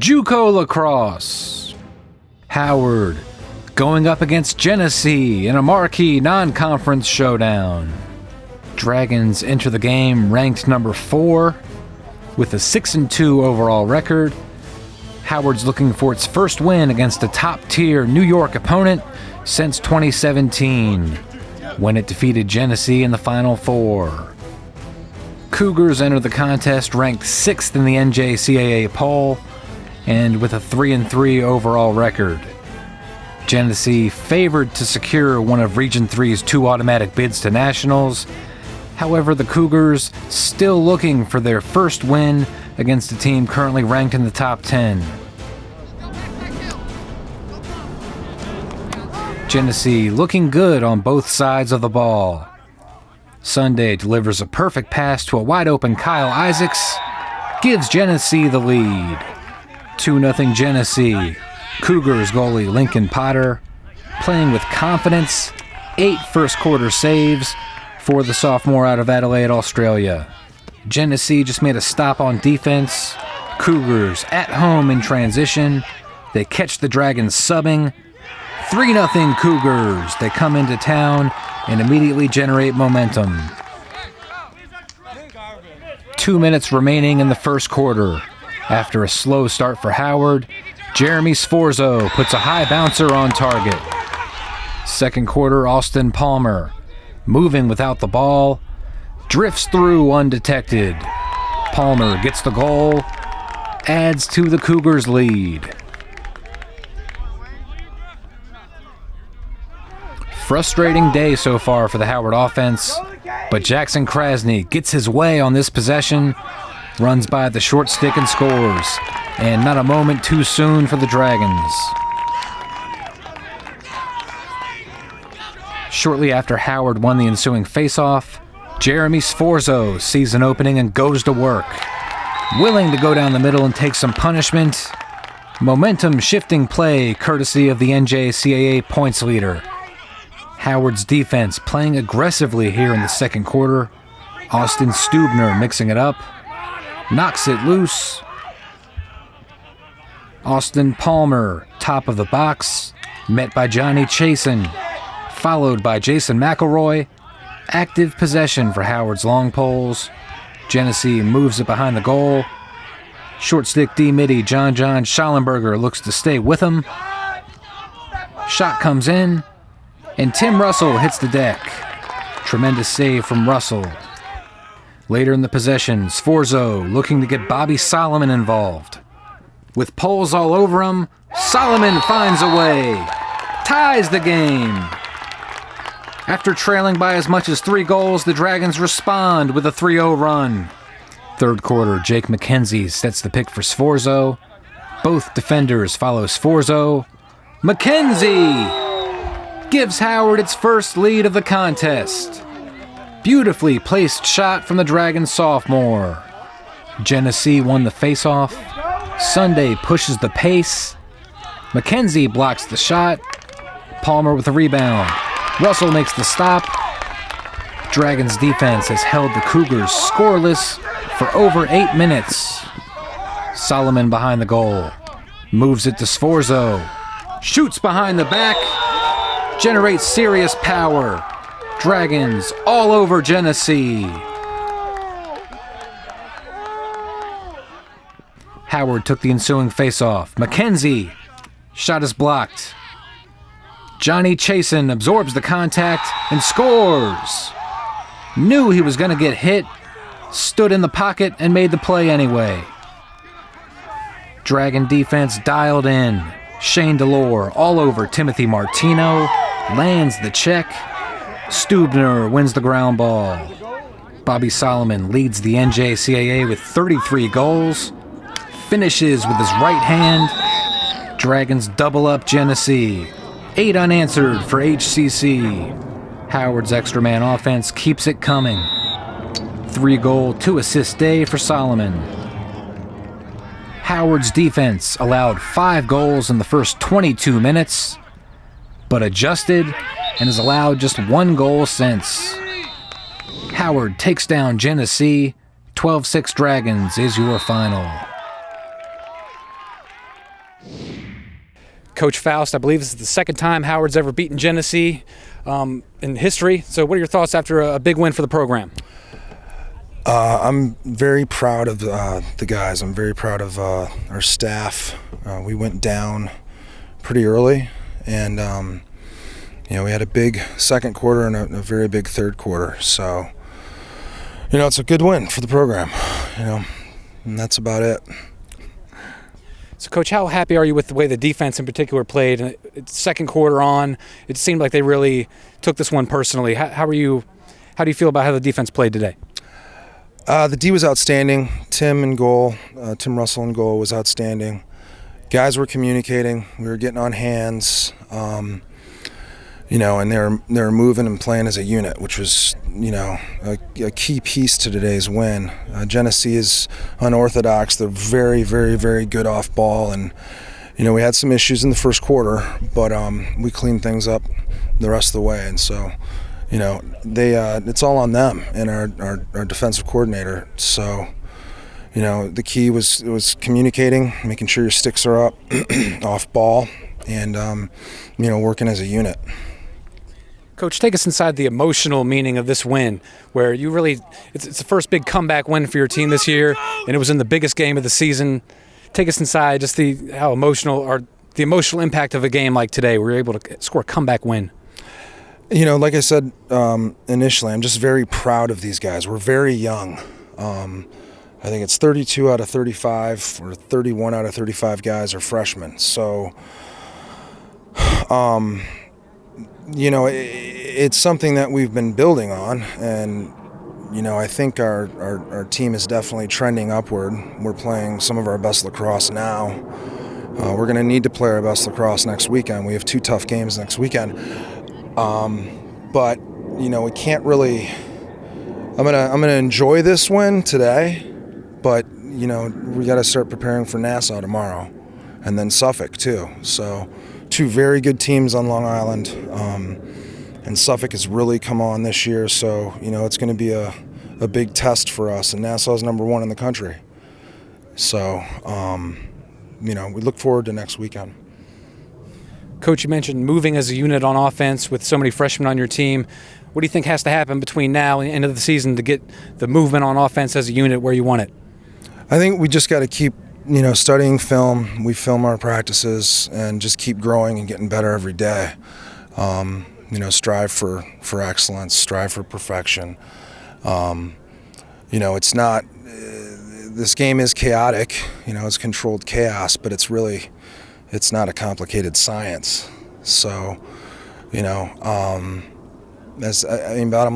JUCO Lacrosse. Howard going up against Genesee in a marquee non-conference showdown. Dragons enter the game ranked number 4 with a 6-2 overall record. Howard's looking for its first win against a top-tier New York opponent since 2017, when it defeated Genesee in the Final Four. Cougars enter the contest ranked 6th in the NJCAA poll and with a 3-3 overall record. Genesee favored to secure one of Region 3's 2 automatic bids to nationals. However, the Cougars still looking for their first win against a team currently ranked in the top 10. Genesee looking good on both sides of the ball. Sunday delivers a perfect pass to a wide-open Kyle Isaacs, gives Genesee the lead. 2-0 Genesee. Cougars goalie Lincoln Potter playing with confidence, 8 first-quarter saves for the sophomore out of Adelaide, Australia. Genesee just made a stop on defense. Cougars at home in transition. They catch the Dragons subbing. 3-0 Cougars. They come into town and immediately generate momentum. 2 minutes remaining in the first quarter. After a slow start for Howard, Jeremy Sforzo puts a high bouncer on target. Second quarter, Austin Palmer, moving without the ball, drifts through undetected. Palmer gets the goal, adds to the Cougars' lead. Frustrating day so far for the Howard offense, but Jackson Krasny gets his way on this possession, runs by the short stick and scores, and not a moment too soon for the Dragons. Shortly after Howard won the ensuing faceoff, Jeremy Sforzo sees an opening and goes to work. Willing to go down the middle and take some punishment. Momentum-shifting play courtesy of the NJCAA points leader. Howard's defense playing aggressively here in the second quarter. Austin Stubner mixing it up. Knocks it loose. Austin Palmer, top of the box, met by Johnny Chasen, followed by Jason McElroy. Active possession for Howard's long poles. Genesee moves it behind the goal. Short stick D-Midi, John Schallenberger looks to stay with him. Shot comes in, and Tim Russell hits the deck. Tremendous save from Russell. Later in the possession, Sforzo looking to get Bobby Solomon involved. With poles all over him, Solomon finds a way. Ties the game. After trailing by as much as 3 goals, the Dragons respond with a 3-0 run. Third quarter, Jake McKenzie sets the pick for Sforzo. Both defenders follow Sforzo. McKenzie gives Howard its first lead of the contest. Beautifully placed shot from the Dragons sophomore. Genesee won the faceoff. Sunday pushes the pace. McKenzie blocks the shot. Palmer with the rebound. Russell makes the stop. Dragons defense has held the Cougars scoreless for over 8 minutes. Solomon behind the goal. Moves it to Sforzo. Shoots behind the back. Generates serious power. Dragons all over Genesee. Howard took the ensuing faceoff. McKenzie. Shot is blocked. Johnny Chasen absorbs the contact and scores. Knew he was going to get hit. Stood in the pocket and made the play anyway. Dragon defense dialed in. Shane Delore all over Timothy Martino. Lands the check. Stubner wins the ground ball. Bobby Solomon leads the NJCAA with 33 goals. Finishes with his right hand. Dragons double up Genesee. 8 unanswered for HCC. Howard's extra man offense keeps it coming. 3-goal, 2-assist day for Solomon. Howard's defense allowed 5 goals in the first 22 minutes, but adjusted and has allowed just 1 goal since. Howard takes down Genesee. 12-6 Dragons is your final. Coach Faust, I believe this is the second time Howard's ever beaten Genesee in history. So what are your thoughts after a big win for the program? I'm very proud of the guys. I'm very proud of our staff. We went down pretty early, and we had a big second quarter and a very big third quarter. So, it's a good win for the program, and that's about it. So, Coach, how happy are you with the way the defense in particular played? And second quarter on, it seemed like they really took this one personally. How do you feel about how the defense played today? The D was outstanding. Tim Russell in goal was outstanding. Guys were communicating. We were getting on hands, and they were moving and playing as a unit, which was, a key piece to today's win. Genesee is unorthodox. They're very, very, very good off ball, and we had some issues in the first quarter, but we cleaned things up the rest of the way, and so. It's all on them and our defensive coordinator. So, the key was communicating, making sure your sticks are up, off ball, and working as a unit. Coach, take us inside the emotional meaning of this win, where you really it's the first big comeback win for your team this year, and it was in the biggest game of the season. Take us inside just the emotional impact of a game like today, where you're able to score a comeback win. Like I said initially, I'm just very proud of these guys. We're very young. I think it's 32 out of 35 or 31 out of 35 guys are freshmen. So, it's something that we've been building on. And, I think our team is definitely trending upward. We're playing some of our best lacrosse now. We're going to need to play our best lacrosse next weekend. We have 2 tough games next weekend. But we can't really. I'm gonna enjoy this win today, but we got to start preparing for Nassau tomorrow, and then Suffolk too. So, 2 very good teams on Long Island, and Suffolk has really come on this year. So it's going to be a big test for us, and Nassau's number 1 in the country. So we look forward to next weekend. Coach, you mentioned moving as a unit on offense with so many freshmen on your team. What do you think has to happen between now and the end of the season to get the movement on offense as a unit where you want it? I think we just got to keep, studying film. We film our practices and just keep growing and getting better every day. Strive for excellence, strive for perfection. It's not, this game is chaotic, it's controlled chaos, but it's not a complicated science. So, bottom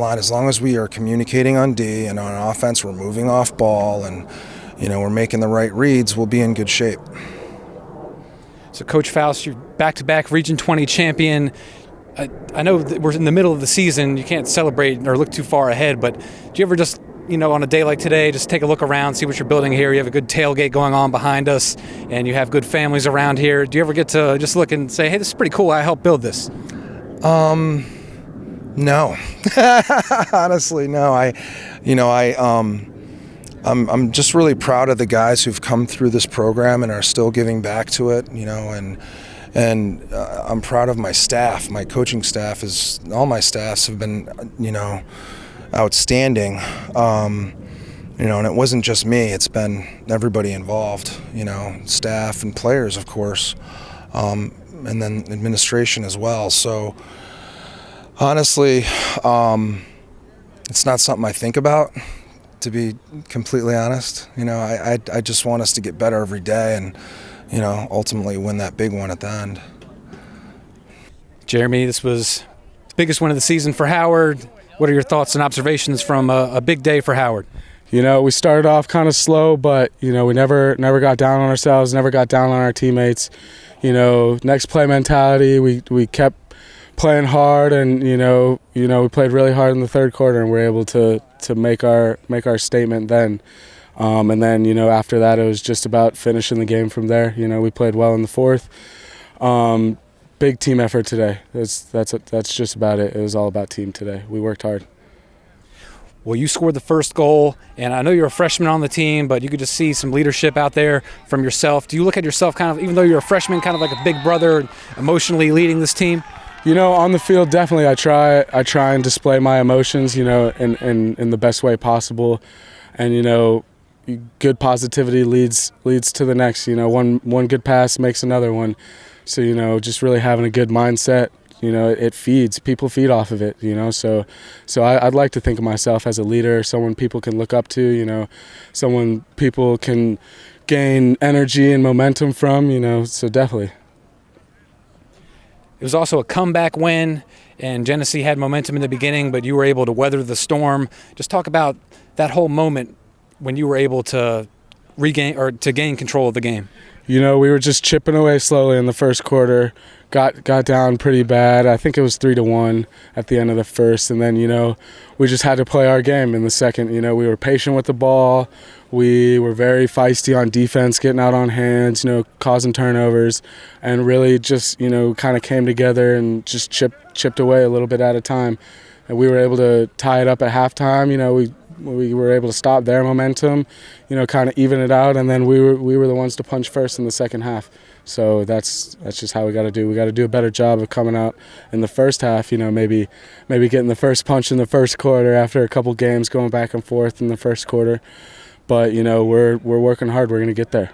line, as long as we are communicating on D and on offense, we're moving off ball and, we're making the right reads, we'll be in good shape. So, Coach Faust, you're back-to-back Region 20 champion. I know that we're in the middle of the season. You can't celebrate or look too far ahead, but do you ever just on a day like today, just take a look around, see what you're building here? You have a good tailgate going on behind us, and you have good families around here. Do you ever get to just look and say, hey, this is pretty cool, I helped build this? No. Honestly, no. I'm just really proud of the guys who've come through this program and are still giving back to it, and I'm proud of my staff. My coaching staff all my staffs have been, outstanding, and it wasn't just me, it's been everybody involved, staff and players, of course, and then administration as well. So honestly, it's not something I think about, to be completely honest. I just want us to get better every day and, ultimately win that big one at the end. Jeremy, this was the biggest win of the season for Howard. What are your thoughts and observations from a big day for Howard? We started off kind of slow, but, we never got down on ourselves, never got down on our teammates. Next play mentality, we kept playing hard, and, we played really hard in the third quarter, and we were able to make our statement then. And then, after that, it was just about finishing the game from there. We played well in the fourth. Big team effort today. That's just about it. It was all about team today. We worked hard. Well, you scored the first goal, and I know you're a freshman on the team, but you could just see some leadership out there from yourself. Do you look at yourself kind of, even though you're a freshman, kind of like a big brother, emotionally leading this team? You know, on the field, definitely I try and display my emotions, you know, in the best way possible. And, you know, good positivity leads to the next. You know, one good pass makes another one. So, you know, just really having a good mindset, you know, it feeds. People feed off of it, you know. So I'd like to think of myself as a leader, someone people can look up to, you know, someone people can gain energy and momentum from, you know, so definitely. It was also a comeback win, and Genesee had momentum in the beginning, but you were able to weather the storm. Just talk about that whole moment when you were able to gain control of the game. You know, we were just chipping away slowly in the first quarter, got down pretty bad. I think it was 3-1 at the end of the first, and then, you know, we just had to play our game in the second. You know, we were patient with the ball. We were very feisty on defense, getting out on hands, you know, causing turnovers, and really just, you know, kind of came together and just chipped away a little bit at a time. And we were able to tie it up at halftime. You know, we were able to stop their momentum, you know, kind of even it out, and then we were the ones to punch first in the second half. So that's just how we got to do. We got to do a better job of coming out in the first half. You know, maybe getting the first punch in the first quarter after a couple games going back and forth in the first quarter. But, you know, we're working hard. We're going to get there.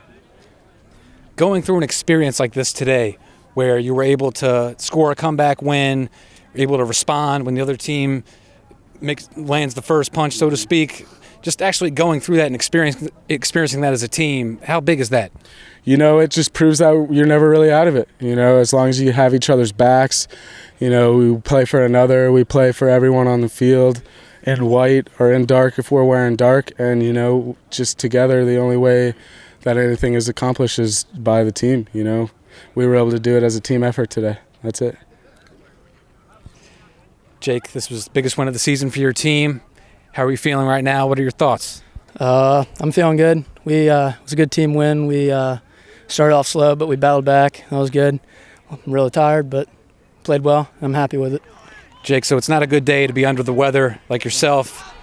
Going through an experience like this today, where you were able to score a comeback win, able to respond when the other team lands the first punch, so to speak, just actually going through that and experiencing that as a team, how big is that? You know, it just proves that you're never really out of it. You know, as long as you have each other's backs, you know, we play for another, we play for everyone on the field, in white or in dark if we're wearing dark, and, you know, just together the only way that anything is accomplished is by the team. You know, we were able to do it as a team effort today. That's it. Jake, this was the biggest win of the season for your team. How are you feeling right now? What are your thoughts? I'm feeling good. It was a good team win. We started off slow, but we battled back. That was good. I'm really tired, but played well. I'm happy with it. Jake, so it's not a good day to be under the weather like yourself.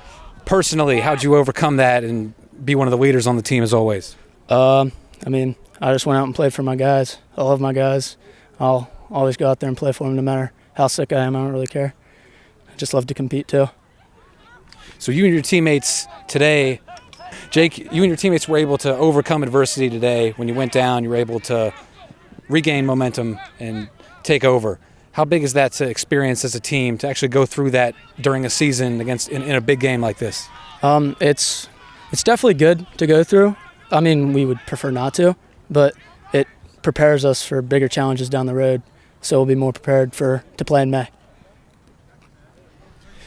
Personally, how'd you overcome that and be one of the leaders on the team as always? I mean, I just went out and played for my guys. I love my guys. I'll always go out there and play for them no matter how sick I am. I don't really care. I just love to compete too. So you and your teammates today, Jake, you and your teammates were able to overcome adversity today. When you went down, you were able to regain momentum and take over. How big is that to experience as a team, to actually go through that during a season in a big game like this? It's definitely good to go through. I mean, we would prefer not to, but it prepares us for bigger challenges down the road, so we'll be more prepared to play in May.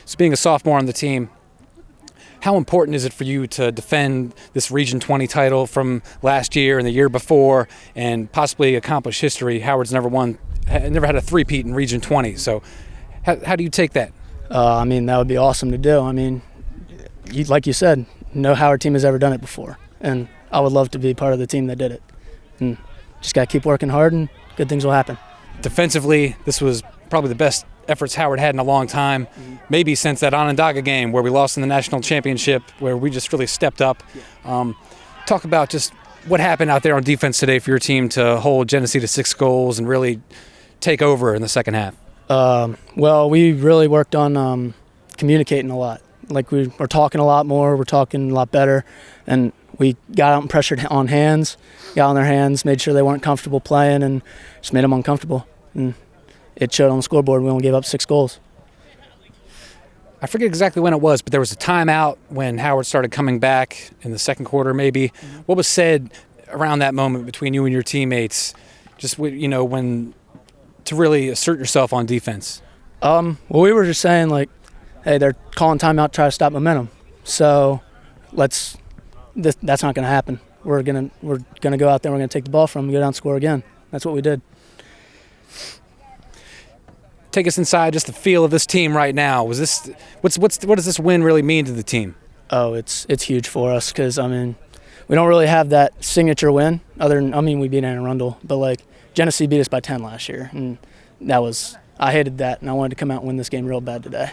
So being a sophomore on the team, how important is it for you to defend this Region 20 title from last year and the year before and possibly accomplish history? Howard's never had a three-peat in Region 20. So how do you take that? I mean, that would be awesome to do. I mean, like you said, no Howard team has ever done it before. And I would love to be part of the team that did it. And just got to keep working hard and good things will happen. Defensively, this was probably the best efforts Howard had in a long time, maybe since that Onondaga game where we lost in the national championship, where we just really stepped up. Talk about just what happened out there on defense today for your team to hold Genesee to 6 goals and really take over in the second half. Well, we really worked on communicating a lot. Like we were talking a lot more, we're talking a lot better, and we got out and pressured on hands, got on their hands, made sure they weren't comfortable playing, and just made them uncomfortable. And it showed on the scoreboard. We only gave up 6 goals. I forget exactly when it was, but there was a timeout when Howard started coming back in the second quarter maybe. Mm-hmm. What was said around that moment between you and your teammates, just, you know, when to really assert yourself on defense? Well, we were just saying, like, hey, they're calling timeout to try to stop momentum. So that's not going to happen. We're gonna go out there, we're going to take the ball from them, go down and score again. That's what we did. Take us inside, just the feel of this team right now. What does this win really mean to the team? Oh, it's huge for us because, I mean, we don't really have that signature win other than, I mean, we beat Anne Arundel, but, like, Genesee beat us by 10 last year, and I hated that, and I wanted to come out and win this game real bad today.